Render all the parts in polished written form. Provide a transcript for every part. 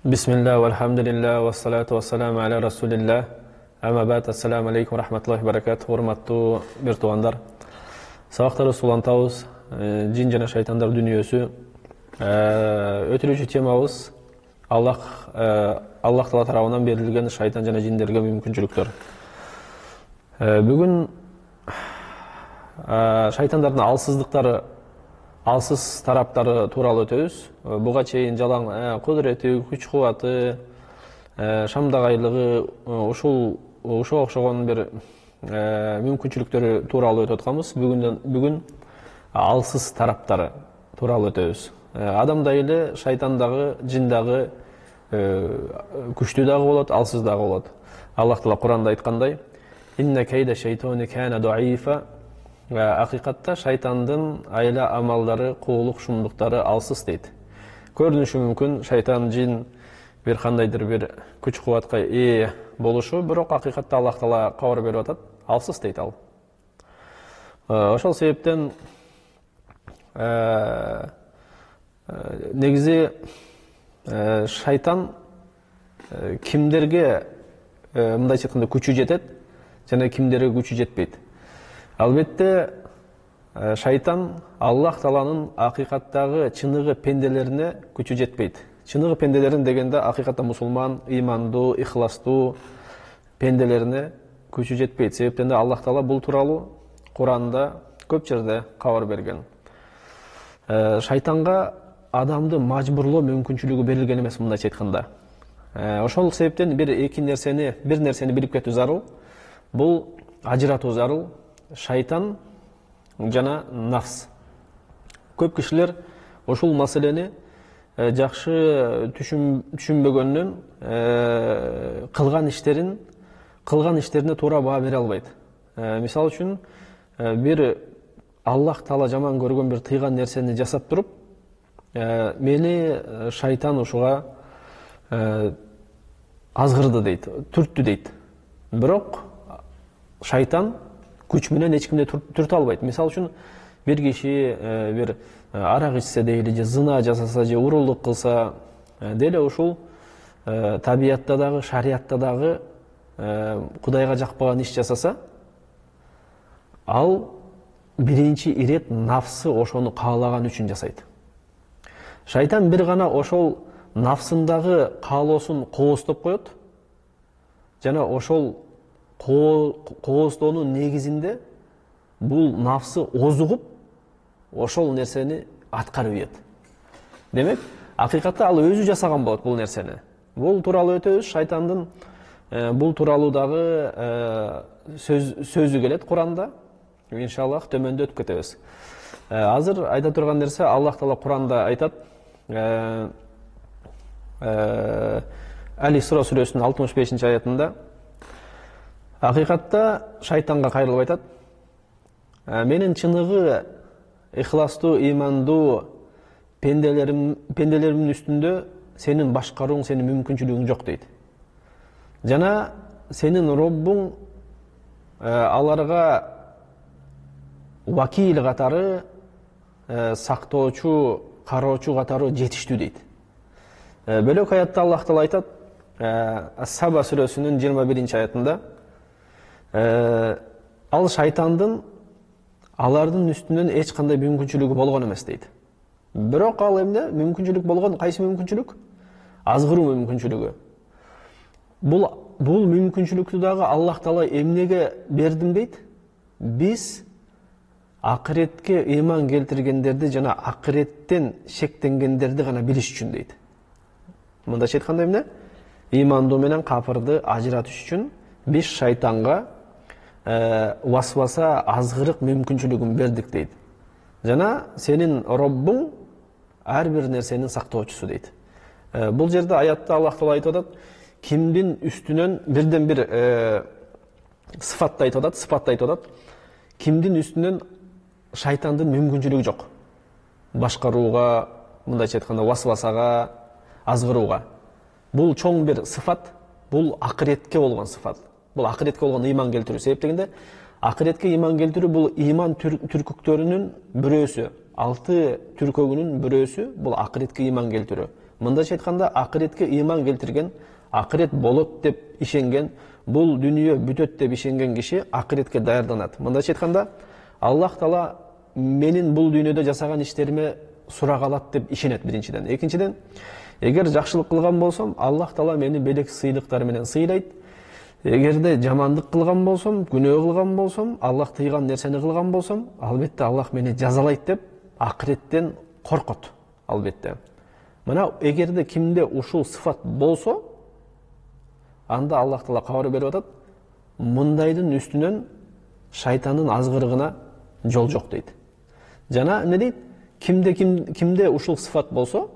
Bismillah, walhamdulillah, wassalatu wassalamu ala rasulillah. Amma ba'd, assalamu alaikum rahmatullahi barakatuh. Hurmatlı bir tuğanlar. Sabahları sulantağız. Cin jana şaytanlar dünyası. Ötülücü temamız Allah Taala tarafından berilgen şaytan jana jinlerge mümkünçülüktөр. Bugün şaytanların alsız taraптары тууралуу өтөбүз. Буга чейин жалаң кудурети, күч кубаты, шамдагайлыгы, ошого окшогон бир мүмкүнчүлүктөрү тууралуу өтүп атканбыз. Бүгүн алсыз тараптары тууралуу өтөбүз. Адамда эле шайтан дагы, жин дагы күчтүү дагы болот, алсыз дагы болот. Аллах Таала Куранда айткандай: "Инна кейде шейтони кана даифа". Акыйкатта шайтандын айла амалдары, куулук шумдуктары алсыз дейт. Көрүнүшү мүмкүн шайтан, жин бир кандайдыр бир күч кубатка ээ болушу, бирок акыйкатта Аллах Таала кабар берип атат, алсыз дейт ал. Ошол себептен негизи шайтан кимдерге мындайча айтканда күчү жетет жана кимдерге күчү жетпейт. Албетте шайтан Аллах Тааланын акыйкаттагы чыныгы пенделерине күчү жетпейт. Чыныгы пенделерин дегенде акыйкатта мусулман, ыймандуу, ихластуу пенделерине күчү жетпейт. Себептен де Аллах Таала бул тууралуу Куранда көп жерде кабар берген. Шайтанга адамды мажбурлоо мүмкүнчүлүгү берилген эмес, мындайча айтканда. Ошол себептен бир нерсени билип кетүү зарыл. Бул ажыратуу зарыл. Шайтан жана нафс. Көп кишилер ошол маселени жакшы түшүнбөгөндөн кылган иштерине туура баа бере албайт. Мисалы үчүн бир Аллах Таала жаман көргөн бир тыйган нерсени жасап туруп, мени шайтан ушуга азгырды дейт, түрттү дейт. Бирок шайтан күч менен эч кимди түртө албайт. Мисалы үчүн бир киши бир арак ичсе дейли, же зына жасаса, же урулдук кылса, деле ушул табиятта дагы, шариятта дагы Кудайга жакпаган иш жасаса, ал биринчи ирет нафсы ошону каалаган үчүн жасайт. Шайтан бир гана ошол нафсындагы каалоосун кооздоп коет, жана ошол кооздоонун негизинде бул нафсы озугуп, ошол нерсени аткарып ийет. Демек, акыйкатта ал өзү жасаган болот бул нерсени. Бул тууралуу өтөбүз. Шайтандын бул тууралуу дагы сөзү келет Куранда. Иншаллах төмөндө өтүп кетебиз. Азыр айта турган нерсе, Аллах Таала Куранда айтат, Ал-Исра сүрөсүнүн 65-аятында: акыйкатта шайтанга кайрылып айтат: менин чыныгы ихластуу, ыймандуу пенделеримдин үстүндө сенин башкарууң, сенин мүмкүнчүлүгүң жок дейт. Жана сенин Роббуң аларга вакил катары, сактоочу, кароочу катары жетиштүү дейт. Бөлөк аятта Аллах Таала айтат, Ас-Саба сүрөсүнүн 21-аятында: ал шайтандын алардын үстүнөн эч кандай мүмкүнчүлүгү болгон эмес дейт. Бирок ал эмне мүмкүнчүлүк болгон? Кайсы мүмкүнчүлүк? Азгыруу мүмкүнчүлүгү. Бул мүмкүнчүлүктү дагы Аллах Таала эмнеге бердим дейт? Биз акыретке ыйман келтиргендерди жана акыреттен шектенгендерди гана билиш үчүн дейт. Мындайча айтканда эмне? Ыймандуу менен капырды ажыратыш үчүн биз шайтанга васваса, азгырык мүмкүнчүлүгүн бердик дейт. Жана сенин Роббуң ар бир нерсенин сактоочусу дейт. Бул жерде аятта Аллах Таала айтып атат, кимдин үстүнөн бирден бир сыфатты айтып атат. Кимдин үстүнөн шайтандын мүмкүнчүлүгү жок. Башкарууга, мындайча айтканда васвасага, азгырууга. Бул чоң бир сыфат, бул акыретке болгон сыфат. Бул акыретке болгон ыйман келтирүү. Себептегенде акыретке ыйман келтирүү бул ыйман түркүктөрүнүн бирөөсү, 6 түркөгүнүн бирөөсү бул акыретке ыйман келтирүү. мындайча айтканда акыретке ыйман келтирген, акырет болот деп ишенген, бул дүнүйө бүтөт деп ишенген киши акыретке даярданат. Мындайча айтканда Аллах Таала менин бул дүйнөдө жасаган иштериме сурак алат деп ишенет биринчиден. Экинчиден, эгер жакшылык кылган болсом, Аллах Таала мени белек сыйлыктар менен сыйлайт. Эгерде жамандык кылган болсом, күнөө кылган болсом, Аллах тыйган нерсени кылган болсом, албетте Аллах мени жазалайт деп акыреттен коркот, албетте. Мына эгерде кимде ушул сыфат болсо, анда Аллах Таала кабар берип атат, мындайдын үстүнөн шайтандын азгырыгына жол жок дейт. Жана эмне дейт? Кимде ушул сыфат болсо,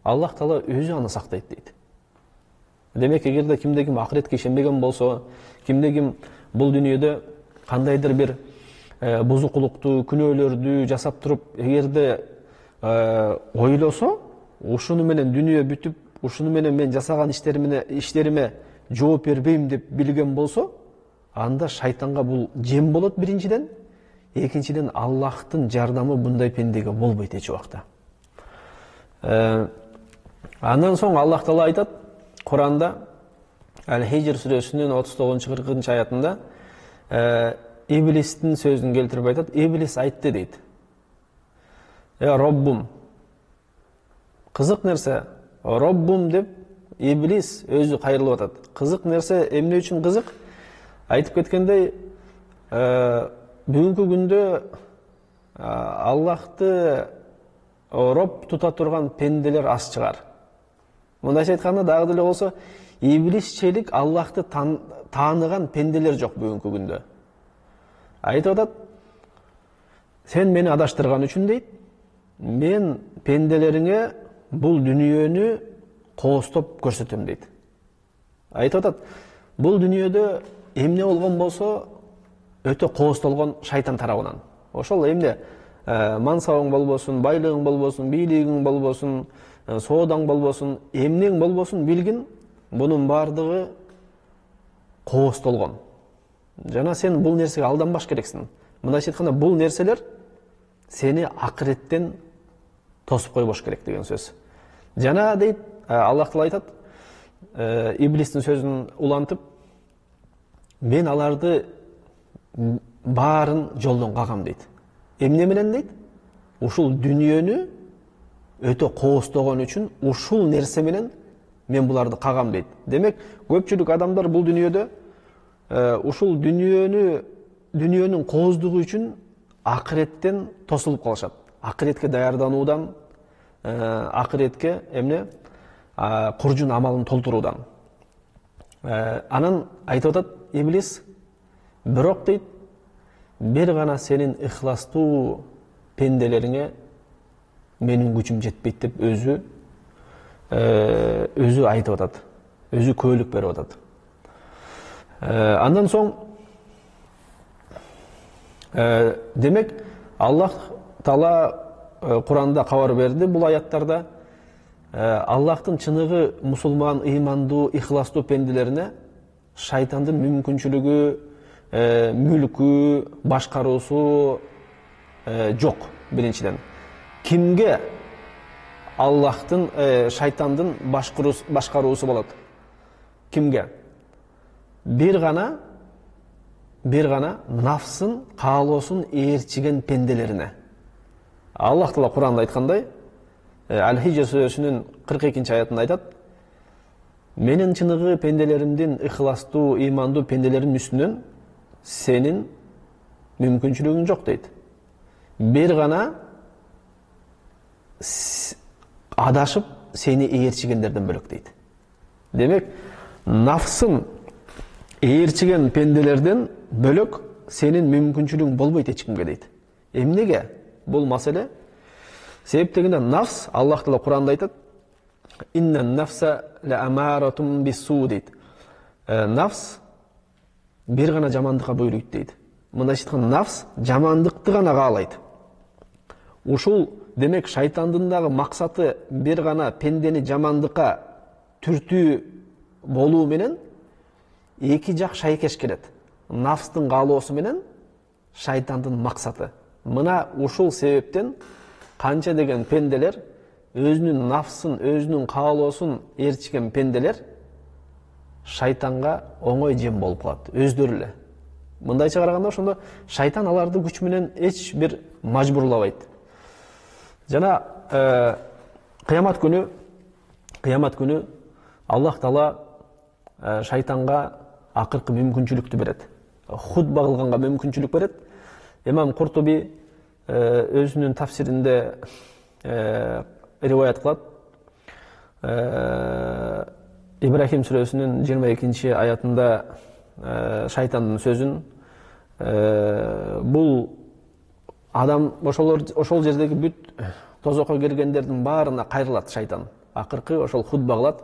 Аллах Таала өзү аны сактайт дейт. Демек, эгерде кимде ким акыретке ишенбеген болсо, кимде ким бул дүйнөдө кандайдыр бир бузукулукту, күнөөлөрдү жасап туруп, эгерде ойлосо, ушуну менен дүйнө бүтүп, ушуну менен мен жасаган иштериме жооп бербейм деп билген болсо, анда шайтанга бул жем болот биринчиден, экинчиден Аллахтын жардамы bunday пендеге болбойт эч убакта. Андан соң Аллах Таала айтат Куранда Әл-Хижр сүрөсүнүн 39-40 аятында Иблистин сөзүн келтирип айтат. Иблис айтты дейт. Роббум. Кызык нерсе, Роббум деп Иблис өзү кайрылып атат. Кызык нерсе эмне үчүн кызык? Айтып кеткендей, бүгүнкү күндө Аллахты Роб тута турган пенделер аз чыгар. Мындайча айтканда, дагы деле болсо, Иблисчелик Аллахты тааныган пенделер жок бүгүнкү күндө. Айтып атат, сен мени адаштырган үчүн дейт, мен пенделериңе бул дүнүйөнү коостоп көрсөтөм дейт. Айтып атат, бул дүнүйөдө эмне болгон болсо, өтө коостолгон шайтан тарабынан. Ошол эмне мансабың болбосун, байлыгың болбосун, бийлигиң болбосун, соодаң болбосун, эмнең болбосун билгин, бунун бардыгы коостолгон. Жана сен бул нерсеге алданбаш керексиң. Мындайча айтканда, бул нерселер сени акыреттен тосуп койбош керек деген сөз. Жана дейт, Аллах Таала айтат, Иблистин сөзүн улантып, мен аларды баарын жолдон кагам дейт. Эмне менен дейт? Ушул дүнүйөнү өтө коостогон үчүн ушул нерсе менен мен буларды кагам дейт. Демек, көпчүлүк адамдар бул дүнүйөдө ушул дүнүйөнүн кооздугу үчүн акыреттен тосулуп калышат. Акыретке даярдануудан, акыретке эмне куржун амалын толтуруудан. Анан айтып атат Иблис, бирок дейт, бир гана сенин ыхластуу пенделериңе менин күчүм жетпейт деп өзү айтып атат. Өзү көөлүк берип атат. Андан соң демек, Аллах Таала Куранда кабар берди бул аяттарда, Аллахтын чыныгы мусулман, ыймандуу, ихластуу пенделерине шайтандын мүмкүнчүлүгү, мүлкү, башкаруусу жок биринчиден. Кимге Аллахтын, шайтандын башкаруусу болот? Кимге? Бир гана нафсын, каалоосун ээрчиген пенделерине. Аллах Таала Куранда айткандай, Әл-Хижр сүрөсүнүн 42 аятында айтат, менин чыныгы пенделеримдин, ыхластуу, ыймандуу пенделерим үстүнөн сенин мүмкүнчүлүгүң жок дейт. Бир гана адашып сени ээрчигендерден бөлөк дейт. Демек, нафсын ээрчиген пенделерден бөлөк сенин мүмкүнчүлүгүң болбойт эч кимге дейт. Эмнеге бул маселе? Себептегенде нафс, Аллах Таала Куранда айтат, иннан нафса ла амаратун бису дейт. Нафс бир гана жамандыкка буйруйт дейт. Мындайча айтканда, нафс жамандыкты гана каалайт. Ушул демек шайтандын дагы максаты бир гана пендени жамандыкка түртүү болуу менен эки жак шайкеш келет. Нафстын каалоосу менен шайтандын максаты. Мына ушул себептен канча деген пенделер өзүнүн нафсын, өзүнүн каалоосун ээрчиген пенделер шайтанга оңой жем болуп калат, өздөрү эле. Мындайча караганда ошондо шайтан аларды күч менен эч бир мажбурлабайт. Жана кыямат күнү Аллах Таала шайтанга акыркы мүмкүнчүлүктү берет. Хутба кылганга мүмкүнчүлүк берет. Имам Куртуби өзүнүн тафсиринде риваят кылат. Ибрахим сүрөсүнүн 22 аятында шайтандын сөзүн бул адам ошол жердеги бүт тозокко келгендердин баарына кайрылат шайтан. Акыркы ошол хутба кылат.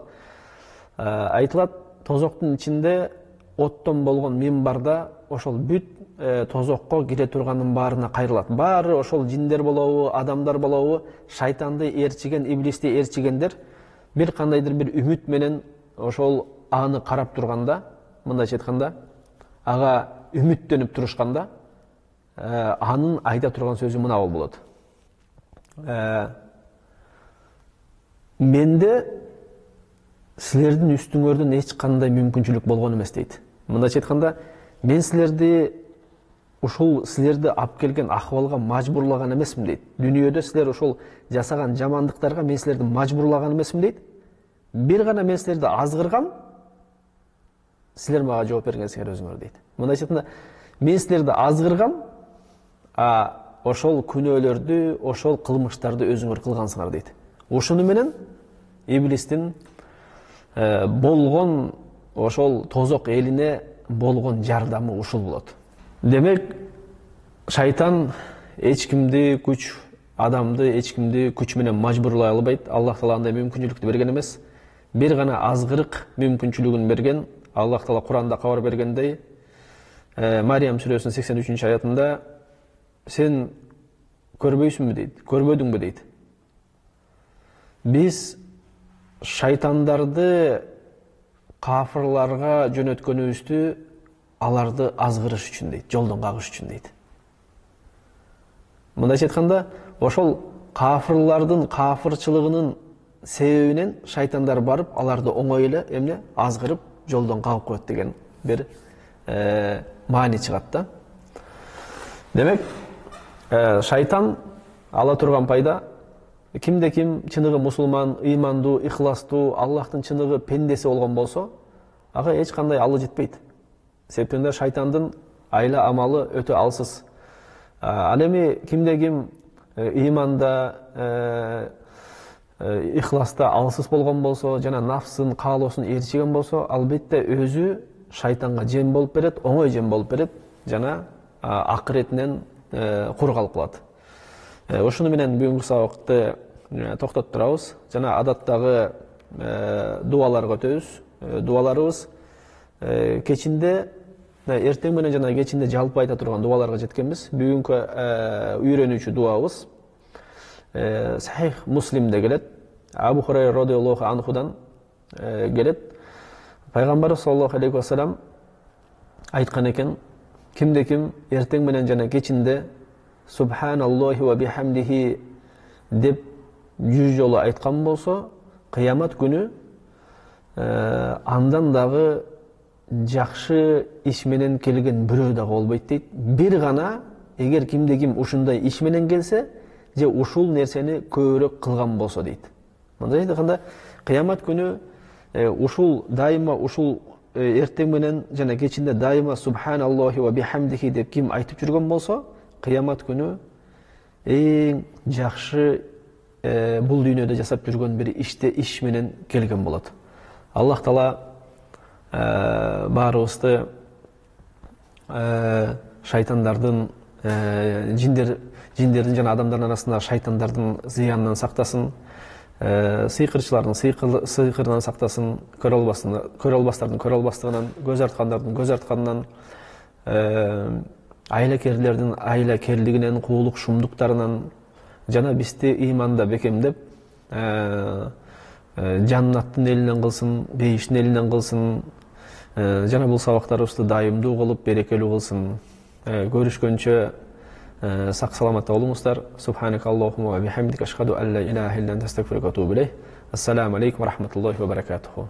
Айтылат, тозоктун ичинде оттон болгон минбарда ошол бүт тозокко кире турганын баарына кайрылат. Баары ошол жиндер болобу, адамдар болобу, шайтанды ээрчиген, иблисти ээрчигендер бир кандайдыр бир үмүт менен ошол аны карап турганда, мындайча айтканда, ага үмүттөнүп турушканда, анын айта турган сөзү мына болот. Менде силердин үстүңөрдөн эч кандай мүмкүнчүлүк болгон эмес дейт. Мындайча айтканда, мен силерди алып келген акыбалга мажбурлаган эмесмин дейт. Дүйнөдө силер ошол жасаган жамандыктарга мен силерди мажбурлаган эмесмин дейт. Бир гана мен силерди азгыргам, силер мага жооп бергенсиңер өзүңөр дейт. Мындайча айтканда, мен силерди азгыргам, ошол күнөөлөрдү, ошол кылмыштарды өзүңөр кылгансыңар дейт. Ошону менен иблистин болгон ошол тозок элине болгон жардамы ушул болот. Демек, шайтан эч кимди адамды эч кимди күч менен мажбурлай албайт. Аллах Таала андай мүмкүнчүлүктү берген эмес. Бир гана азгырык мүмкүнчүлүгүн берген. Аллах Таала Куранда кабар бергендей, Мариям сүрөсүнүн 83 аятында сен көрбөйсүңбү дейт, көрбөдүңбү дейт. Биз шайтандарды кафырларга жөнөткөнүбүздү аларды азгырыш үчүн дейт, жолдон кагыш үчүн дейт. Мындайча айтканда, ошол кафырлардын кафырчылыгынын себебинен шайтандар барып, аларды оңой эле азгырып, жолдон кагып коет деген бир маани чыгат да. Демек, шайтан ала турган пайда, кимде ким чыныгы мусулман, ыймандуу, ихластуу, Аллахтын чыныгы пендеси болгон болсо, ага эч кандай алы жетпейт. Себептен шайтандын айла амалы өтө алсыз. Ал эми кимде ким ыйманда, ихласта алсыз болгон болсо, жана нафсын, каалоосун ээрчиген болсо, албетте өзү шайтанга жем болуп берет, оңой жем болуп берет, жана акыретинен кур калып калат. Ошону менен бүгүнкү сабакты токтотуп турабыз. Жана адаттагы дуаларга өтөбүз. Дуаларыбыз кечинде, эртең менен жана кечинде жалпы айта турган дуаларга жеткенбиз. Бүгүнкү үйрөнүүчү дуабыз Сахих Муслимде келет. Абу Хурайра радиаллаху анхудан келет. Пайгамбарыбыз саллаллаху алейхи ва саллям айткан экен, кимде ким эртең менен жана кечинде Субханаллахи ва бихамдихи деп 100 жолу айткан болсо, кыямат күнү андан дагы жакшы иш менен келген бирөө дагы болбойт дейт. Бир гана эгер кимде ким ушундай иш менен келсе, же ушул нерсени көбүрөөк кылган болсо дейт. Мындай айтканда, кыямат күнү ушул дайыма ушул эртең менен жана кечинде дайыма Субханаллахи ва бихамдихи деп ким айтып жүргөн болсо, кыямат күнү эң жакшы бул дүйнөдө жасап жүргөн бир иш менен келген болот. Аллах Таала баарыбызды шайтандардын, жиндердин жана адамдардын арасында шайтандардын зыянынан сактасын, сыйкырчылардын сыйкырынан сактасын, көрө албастардын көрө албастыгынан, көз арткандардын көз артканынан, айлакерлердин айлакерлигинен, куулук шумдуктарынан, жана бизди ыйманда бекемдеп, жаннаттын элинен кылсын, бейиштин элинен кылсын, жана бул сабактарыбызды дайымдуу кылып, берекелүү кылсын. Көрүшкөнчө сак саламатта болуңуздар. Субханак Аллахумма ва бихамдика ашхаду ан ла илаха илля анта астагфирука ва атубу илейх. Ассаламу алейкум ва рахматуллахи ва баракатуху.